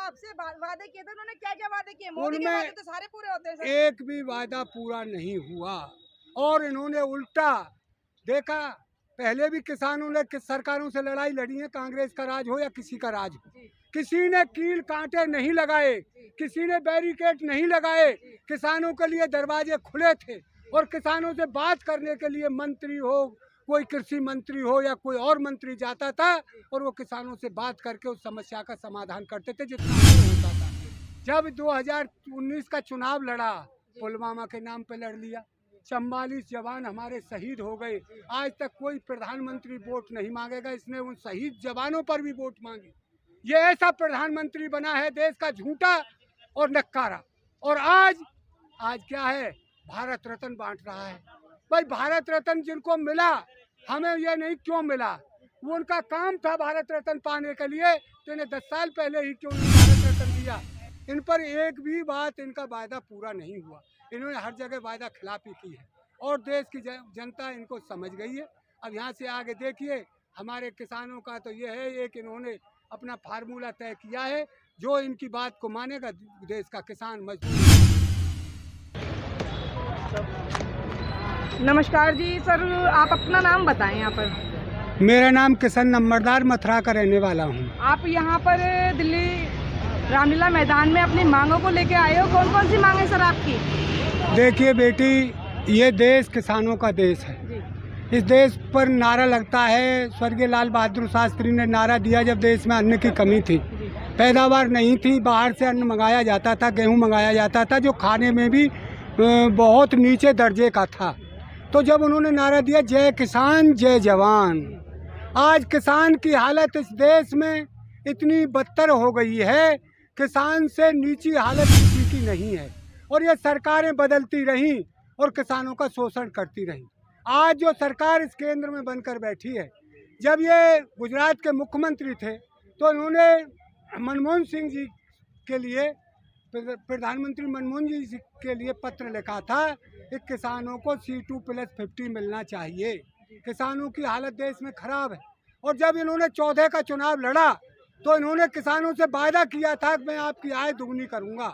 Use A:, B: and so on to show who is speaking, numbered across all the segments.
A: आपसे वादे किए थे, उन्होंने क्या क्या वादे किए? मोदी के वादे तो सारे पूरे होते हैं सर।
B: एक भी वादा पूरा नहीं हुआ और इन्होंने उल्टा देखा। पहले भी किसानों ने किस सरकारों से लड़ाई लड़ी है, कांग्रेस का राज हो या किसी का राज हो, किसी ने कील कांटे नहीं लगाए, किसी ने बैरिकेड नहीं लगाए। किसानों के लिए दरवाजे खुले थे और किसानों से बात करने के लिए मंत्री हो, कोई कृषि मंत्री हो या कोई और मंत्री जाता था और वो किसानों से बात करके उस समस्या का समाधान करते थे जितना होता था। जब 2019 का चुनाव लड़ा, पुलवामा के नाम पे लड़ लिया, 44 जवान हमारे शहीद हो गए। आज तक कोई प्रधानमंत्री वोट नहीं मांगेगा, इसने उन शहीद जवानों पर भी वोट मांगी। ये ऐसा प्रधानमंत्री बना है देश का झूठा और नक्कारा। और आज क्या है, भारत रत्न बांट रहा है। भाई भारत रत्न जिनको मिला, हमें ये नहीं क्यों मिला? वो उनका काम था भारत रत्न पाने के लिए, तो इन्हें 10 साल पहले ही क्यों नहीं भारत रत्न दिया? इन पर एक भी बात इनका वायदा पूरा नहीं हुआ। इन्होंने हर जगह वायदा खिलाफी की है और देश की जनता इनको समझ गई है। अब यहाँ से आगे देखिए, हमारे किसानों का तो ये है, एक इन्होंने अपना फार्मूला तय किया है, जो इनकी बात को मानेगा देश का किसान मजदूर।
A: नमस्कार जी सर, आप अपना नाम बताएं यहाँ पर।
B: मेरा नाम किशन नंबरदार मथुरा का रहने वाला हूँ।
A: आप यहाँ पर दिल्ली रामलीला मैदान में अपनी मांगों को लेके आए हो, कौन कौन सी मांग है सर आपकी?
B: देखिए बेटी, ये देश किसानों का देश है। इस देश पर नारा लगता है, स्वर्गीय लाल बहादुर शास्त्री ने नारा दिया जब देश में अन्न की कमी थी, पैदावार नहीं थी, बाहर से अन्न मंगाया जाता था, गेहूं मंगाया जाता था जो खाने में भी बहुत नीचे दर्जे का था। तो जब उन्होंने नारा दिया जय किसान जय जवान, आज किसान की हालत इस देश में इतनी बदतर हो गई है, किसान से नीची हालत किसी की नहीं है। और ये सरकारें बदलती रहीं और किसानों का शोषण करती रहीं। आज जो सरकार इस केंद्र में बनकर बैठी है, जब ये गुजरात के मुख्यमंत्री थे तो उन्होंने मनमोहन सिंह जी के लिए, प्रधानमंत्री मनमोहन जी के लिए पत्र लिखा था कि किसानों को C2+50 मिलना चाहिए। किसानों की हालत देश में खराब है। और जब इन्होंने 14 का चुनाव लड़ा तो इन्होंने किसानों से वायदा किया था कि मैं आपकी आय दुगनी करूंगा,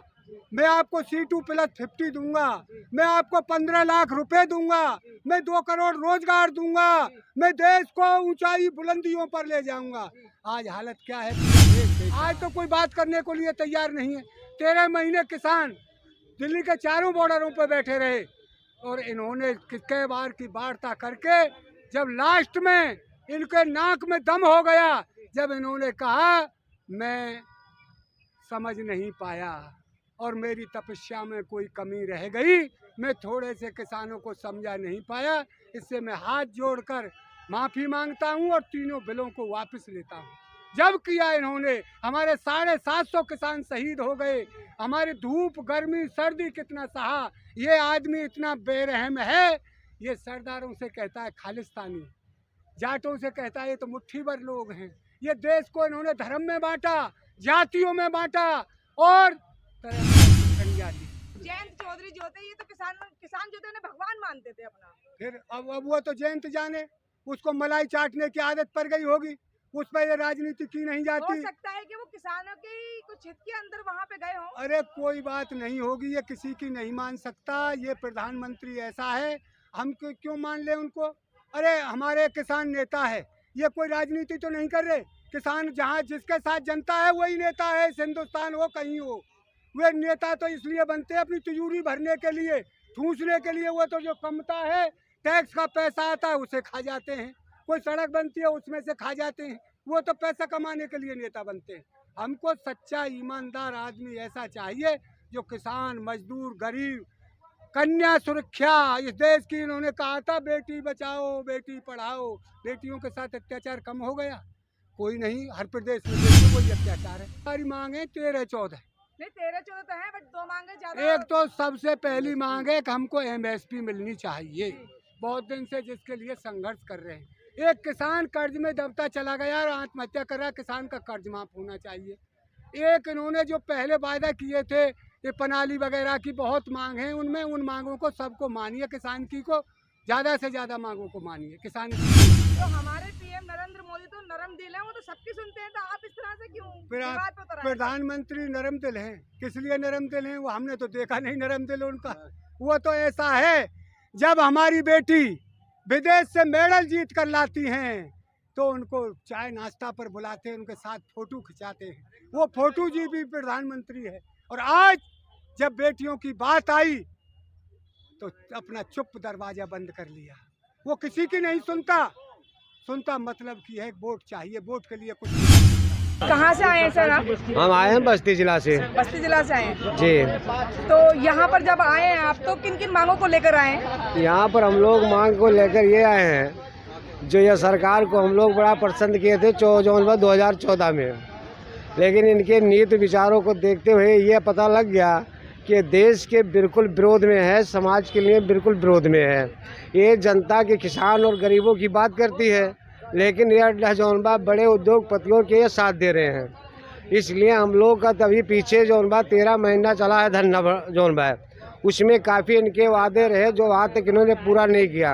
B: मैं आपको C2+50 दूंगा, मैं आपको 15 लाख रुपए दूंगा, मैं 2 करोड़ रोजगार दूंगा, मैं देश को ऊंचाई बुलंदियों पर ले जाऊंगा। आज हालत क्या है? आज तो कोई बात करने को लिए तैयार नहीं है। 13 महीने किसान दिल्ली के चारों बॉर्डरों पर बैठे रहे और इन्होंने कई बार की वार्ता करके जब लास्ट में इनके नाक में दम हो गया, जब इन्होंने कहा मैं समझ नहीं पाया और मेरी तपस्या में कोई कमी रह गई, मैं थोड़े से किसानों को समझा नहीं पाया, इससे मैं हाथ जोड़कर माफ़ी मांगता हूं और तीनों बिलों को वापस लेता हूं। जब किया इन्होंने, हमारे 750 किसान शहीद हो गए। हमारे धूप गर्मी सर्दी कितना सहा। ये आदमी इतना बेरहम है, ये सरदारों से कहता है खालिस्तानी, जाटों से कहता है ये तो मुट्ठी भर लोग हैं। ये देश को इन्होंने धर्म में बांटा, जातियों में बांटा और
A: जयंत चौधरी जो थे, ये तो किसान जो थे उन्हें भगवान मानते थे अपना।
B: फिर अब वो तो जयंत जाने, उसको मलाई चाटने की आदत पड़ गई होगी, उस पर ये राजनीति की नहीं जाती।
A: हो सकता है कि वो किसानों के कुछ हित के अंदर वहाँ पे गए हों।
B: अरे कोई बात नहीं होगी, ये किसी की नहीं मान सकता। ये प्रधानमंत्री ऐसा है, हम क्यों मान ले उनको? अरे हमारे किसान नेता है, ये कोई राजनीति तो नहीं कर रहे। किसान जहाँ जिसके साथ जनता है वही नेता है, हिंदुस्तान हो कहीं हो। वे नेता तो इसलिए बनते हैं अपनी तिजोरी भरने के लिए, ठूसने के लिए। वो तो जो कमता है, टैक्स का पैसा आता है उसे खा जाते हैं, कोई सड़क बनती है उसमें से खा जाते हैं। वो तो पैसा कमाने के लिए नेता बनते हैं। हमको सच्चा ईमानदार आदमी ऐसा चाहिए जो किसान मजदूर गरीब, कन्या सुरक्षा इस देश की। इन्होंने कहा था बेटी बचाओ बेटी पढ़ाओ, बेटियों के साथ अत्याचार कम हो गया? कोई नहीं, हर प्रदेश में कोई अत्याचार है। हमारी मांग है 13-14
A: नहीं, 13-14 तो है, बट 2 मांगे ज्यादा।
B: एक तो सबसे पहली मांग है कि हमको MSP मिलनी चाहिए। बहुत दिन से जिसके लिए संघर्ष कर रहे हैं। एक किसान कर्ज में दबता चला गया और आत्महत्या कर रहा, किसान का कर्ज माफ होना चाहिए। एक इन्होंने जो पहले वायदा किए थे, ये पनाली वगैरह की बहुत मांग है, उनमें उन मांगों को सबको मानिए, किसान की को ज़्यादा से ज़्यादा मांगों को मानिए। किसान
A: तो हमारे पीएम नरेंद्र मोदी तो नरम दिल है, वो तो सबकी सुनते हैं, तो आप इस तरह से क्यों विवाद पे उतर आए?
B: प्रधानमंत्री नरम दिल हैं, किस लिए नरम दिल हैं? वो हमने तो देखा नहीं नरम दिल उनका। वो तो ऐसा है, जब हमारी बेटी विदेश से मेडल जीत कर लाती हैं तो उनको चाय नाश्ता पर बुलाते हैं, उनके साथ फोटो खिंचाते हैं। वो फोटो जी भी प्रधानमंत्री है। और आज जब बेटियों की बात आई तो अपना चुप दरवाजा बंद कर लिया। वो किसी की नहीं सुनता मतलब की है वोट चाहिए, वोट के लिए कुछ नहीं।
A: कहाँ से आए हैं सर आप?
C: हम आए हैं बस्ती जिला से।
A: बस्ती जिला से आए हैं
C: जी।
A: तो यहाँ पर जब आए हैं आप तो किन किन मांगों को लेकर आए हैं?
C: यहाँ पर हम लोग मांग को लेकर ये आए हैं, जो ये सरकार को हम लोग बड़ा पसंद किए थे 2014 में, लेकिन इनके नीति विचारों को देखते हुए ये पता लग गया कि देश के बिल्कुल विरोध में है, समाज के लिए बिल्कुल विरोध में है। ये जनता के, किसान और गरीबों की बात करती है, लेकिन ये जौनबा बड़े उद्योगपतियों के साथ दे रहे हैं। इसलिए हम लोग का तभी पीछे जौनबा 13 महीना चला है धरना जौनबा, उसमें काफ़ी इनके वादे रहे जो आज तक इन्होंने पूरा नहीं किया।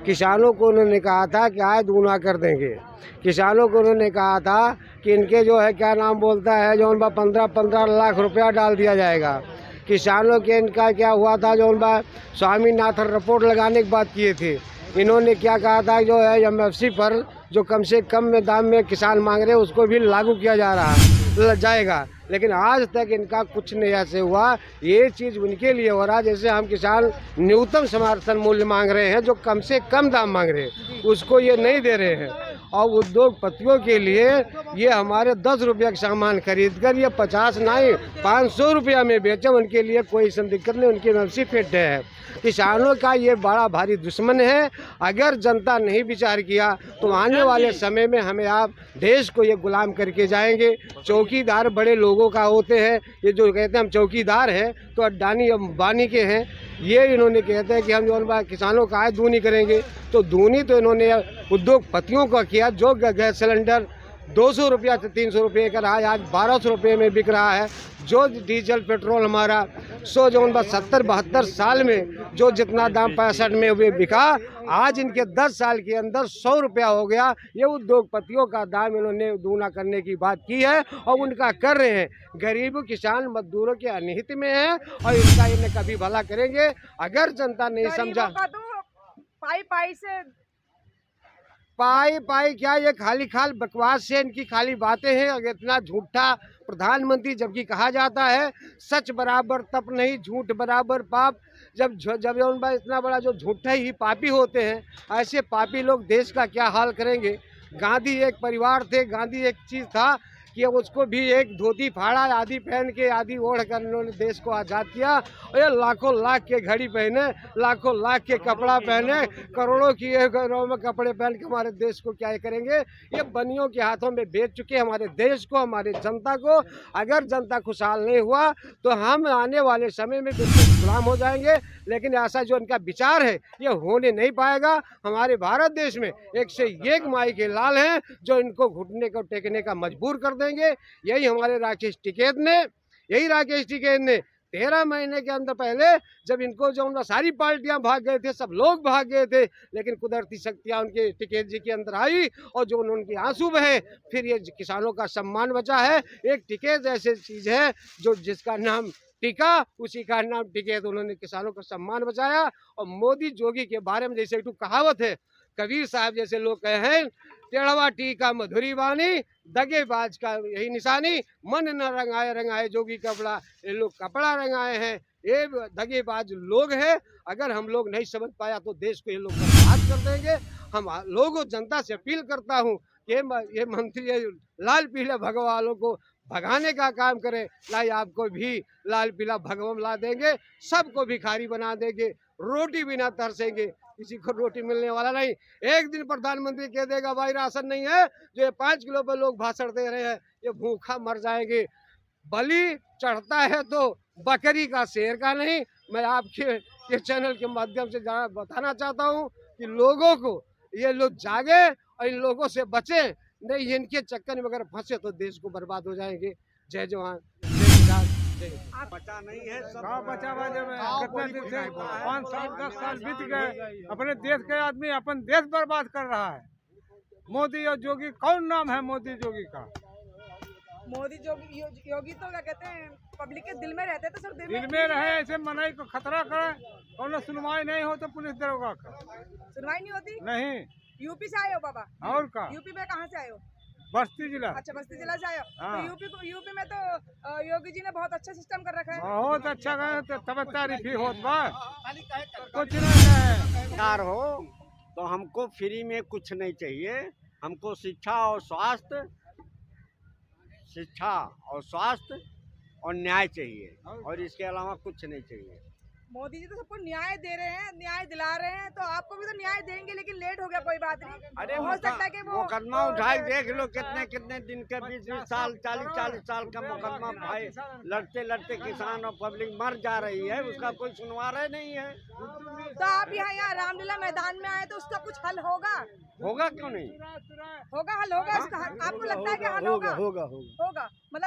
C: किसानों को उन्होंने कहा था कि आय दूना कर देंगे। किसानों को उन्होंने कहा था कि इनके जो है क्या नाम बोलता है जौनबा 15 लाख रुपया डाल दिया जाएगा। किसानों के इनका क्या हुआ था जो स्वामीनाथन रिपोर्ट लगाने की बात किए थे। इन्होंने क्या कहा था जो है MFC पर जो कम से कम में दाम में किसान मांग रहे हैं उसको भी लागू किया जाएगा, लेकिन आज तक इनका कुछ नहीं ऐसे हुआ। ये चीज़ उनके लिए हो रहा है जैसे हम किसान न्यूनतम समर्थन मूल्य मांग रहे हैं, जो कम से कम दाम मांग रहे हैं उसको ये नहीं दे रहे हैं। और उद्योगपतियों के लिए ये हमारे 10 रुपया का सामान खरीद कर ये 50 नहीं 500 रुपया में बेचे, उनके लिए कोई दिक्कत नहीं, उनकी MFC फिट है। किसानों का ये बड़ा भारी दुश्मन है। अगर जनता नहीं विचार किया तो आने वाले समय में हमें आप देश को ये गुलाम करके जाएंगे। चौकीदार बड़े लोगों का होते हैं, ये जो कहते हैं हम चौकीदार हैं तो अडानी अंबानी के हैं। ये इन्होंने कहते हैं कि हम जो किसानों का आय दूनी करेंगे, तो दूनी तो इन्होंने उद्योगपतियों का किया। जो गैस सिलेंडर 200 रुपया से 300 रुपये का रहा है, आज 1200 रुपये में बिक रहा है। जो डीजल पेट्रोल हमारा 70-72 साल में जो जितना दाम 65 में हुए बिका, आज इनके 10 साल के अंदर 100 रुपया हो गया। ये उद्योगपतियों का दाम इन्होंने दूना करने की बात की है और उनका कर रहे हैं। गरीब किसान मजदूरों के अनिहित में है और इनका इन्हें कभी भला करेंगे अगर जनता नहीं समझा। पाई क्या, ये खाली बकवास से इनकी खाली बातें हैं। अगर इतना झूठा प्रधानमंत्री जबकि कहा जाता है सच बराबर तप नहीं, झूठ बराबर पाप। जब इतना बड़ा जो झूठा ही पापी होते हैं, ऐसे पापी लोग देश का क्या हाल करेंगे। गांधी एक परिवार थे, गांधी एक चीज़ था कि उसको भी एक धोती फाड़ा आदि पहन के आदि ओढ़ कर उन्होंने देश को आज़ाद किया। और ये लाखों लाख के घड़ी पहने, लाखों लाख के कपड़ा पहने, करोड़ों की घरों में कपड़े पहन के हमारे देश को क्या करेंगे। ये बनियों के हाथों में बेच चुके हमारे देश को, हमारे जनता को। अगर जनता खुशहाल नहीं हुआ तो हम आने वाले समय में बिल्कुल गुलाम हो जाएंगे। लेकिन ऐसा जो इनका विचार है ये होने नहीं पाएगा। हमारे भारत देश में एक से एक माई के लाल हैं जो इनको घुटने को टेकने का मजबूर कर देंगे। यही हमारे राकेश टिकैत ने 13 महीने के अंदर पहले जब इनको जो सारी पार्टियां भाग गए थे, सब लोग भाग गए थे, लेकिन कुदरती शक्तियां उनके टिकैत जी के अंदर आई और जो उनके आंसू बहे, फिर ये किसानों का सम्मान बचा है। एक टिकैत ऐसी चीज है जो जिसका नाम टीका, उसी का नाम टिकैत। उन्होंने किसानों का सम्मान बचाया। और मोदी जोगी के बारे में जैसे एक कहावत है, कबीर साहब जैसे लोग कहे हैं, टेढ़वा टीका मधुरी वाणी, दगेबाज का यही निशानी, मन न रंगाए जोगी कपड़ा। ये लोग कपड़ा रंगाए हैं, ये दगेबाज लोग हैं। अगर हम लोग नहीं समझ पाया तो देश को ये लोग बर्बाद कर देंगे। हम लोगों जनता से अपील करता हूँ कि ये मंत्री लाल पीले भगवानों को भगाने का काम करे। लाई आपको भी लाल पीला भगवान ला देंगे, सबको भिखारी बना देंगे, रोटी भी ना तरसेंगे, किसी को रोटी मिलने वाला नहीं। एक दिन प्रधानमंत्री कह देगा भाई राशन नहीं है, जो 5 किलो पे लोग भाषण दे रहे हैं ये भूखा मर जाएंगे। बलि चढ़ता है तो बकरी का, शेर का नहीं। मैं आपके ये चैनल के माध्यम से बताना चाहता हूँ कि लोगों को ये लोग जागे और इन लोगों से बचे नहीं। इनके चक्कर में अगर फंसे तो देश को बर्बाद हो जाएंगे। जय जवान जय किसान।
D: बचा नहीं है, सब बचा जब कितना दिन से 5 साल 10 साल बीत गए, अपने देश के आदमी अपन देश बर्बाद कर रहा है। मोदी और योगी कौन नाम है मोदी योगी का?
A: मोदी योगी तो क्या कहते हैं, पब्लिक के दिल में रहते थे सर।
D: दिल में रहे ऐसे मनाई को खतरा करे, कौन सुनवाई नहीं हो तो पुलिस दरोगा का
A: सुनवाई नहीं होती।
D: नहीं।
A: यूपी से आए हो बाबा?
D: और का?
A: यूपी में कहाँ से आए हो?
D: बस्ती जिला।
A: अच्छा, बस्ती जिला से आए हो।
D: हाँ।
A: तो यूपी में तो योगी जी ने बहुत अच्छा सिस्टम कर रखा है।
D: बहुत अच्छा गए तो तब तारीफ ही होत बा, कुछ नहीं है।
E: सरकार हो तो हमको फ्री में कुछ नहीं चाहिए, हमको शिक्षा और स्वास्थ्य और न्याय चाहिए, और इसके अलावा कुछ नहीं चाहिए।
A: मोदी जी तो सबको न्याय दे रहे हैं, न्याय दिला रहे हैं, तो आपको भी तो न्याय देंगे, लेकिन लेट हो गया, कोई बात नहीं।
E: अरे
A: हो सकता है कि वो
E: मुकदमा उठाए देख लो, कितने कितने दिन के 20-20 साल 40-40 साल का मुकदमा भाई लड़ते लड़ते किसान और पब्लिक मर जा रही है, उसका कोई सुनवा रहा नहीं है।
A: तो आप यहाँ रामलीला मैदान में आए तो उसका कुछ हल होगा?
E: होगा क्यों नहीं?
A: होगा, हल होगा इसका। आपको लगता है कि हल होगा?
E: होगा
A: होगा मतलब